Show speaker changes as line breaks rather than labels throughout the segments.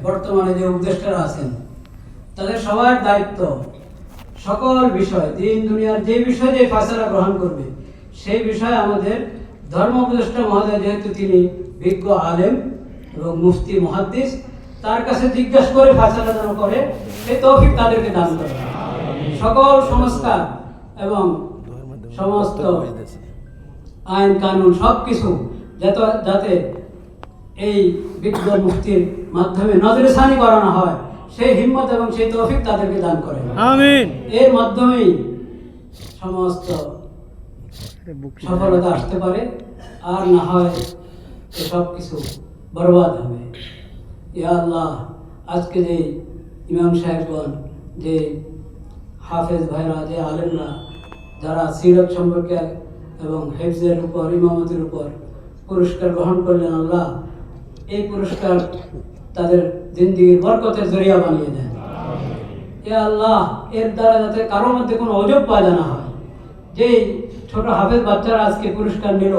বর্তমানে যে উপদেষ্টারা আছেন তাদের সবার দায়িত্ব সকল বিষয় দিন দুনিয়ার যে বিষয়ে যে ফয়সালা গ্রহণ করবে সেই বিষয়ে আমাদের ধর্ম উপদেষ্টা মহোদয় যেহেতু তিনি বিজ্ঞ আলেম এবং মুফতি মুহাদ্দিস তার কাছে জিজ্ঞাসা করে ফয়সালা যেন করে সেই তৌফিক তাদেরকে দান করে। সকল সংস্কার এবং সমস্ত আইন কানুন সব কিছু যাতে এই বিজ্ঞ মুফতির মাধ্যমে নজরসানি করানো হয় সেই হিম্মত এবং সেই তৌফিক তাদেরকে দান করে। আমিন। এর মাধ্যমেই সমস্ত সফলতা আসতে পারে, আর না হয় সব কিছু বরবাদ হবে। ইয়া আল্লাহ, আজকে যে ইমাম সাহেবগণ, যে হাফেজ ভাইরা, যে আলেমরা যারা সিরাত সম্পর্কে এবং হেফজের উপর ইমামতের উপর পুরস্কার গ্রহণ করলেন, আল্লাহ এই পুরস্কার তাদের জিন্দিগির বরকতের জরিয়া বানিয়ে দেন। এ আল্লাহ, এর দ্বারা যাতে কারোর মধ্যে কোনো অজব পয়দা না হয়। যে ছোট হাফেজ বাচ্চারা আজকে পুরস্কার নিল,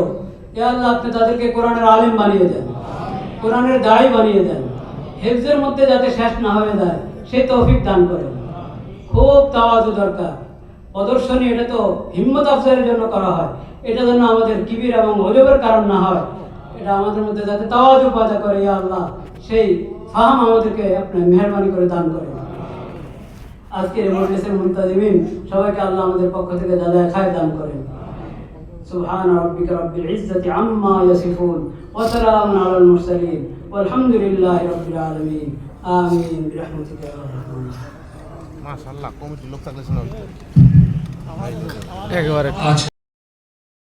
এ আল্লাহ আপনি তাদেরকে কোরআনের আলেম বানিয়ে দেন, কোরআনের দায়ী বানিয়ে দেন, হেফজের মধ্যে যাতে শেষ না হয়ে যায় সেই তৌফিক দান করেন। খুব তাওয়াজু দরকার। প্রদর্শনী এটা তো হিম্মত আফজারের জন্য করা হয়, এটা যেন আমাদের কিবির এবং অজবের কারণ না হয়। এটা আমাদের মধ্যে যাতে তাওয়াজু পয়দা করে, ইয়া আল্লাহ সেই ফাহাম আমাদেরকে আপনি মেহরবানি করে দান করেন। আজকের মজলিসের মুনতাজিমিন সবাইকে আল্লাহ আমাদের পক্ষ থেকে জাযায়ে খায়র দান করেন। সুবহান রাব্বিকা রাব্বিল ইজ্জাতি আম্মা ইয়াসিফুন ওয়া সালামুন আলাল মুরসালিন ওয়ালহামদুলিল্লাহি রাব্বিল আলামিন। আমিন বিরহমাতিকা ইয়া রাহমান।
মাশাআল্লাহ, কমিটির লোক থাকলে শোনা
একেবারে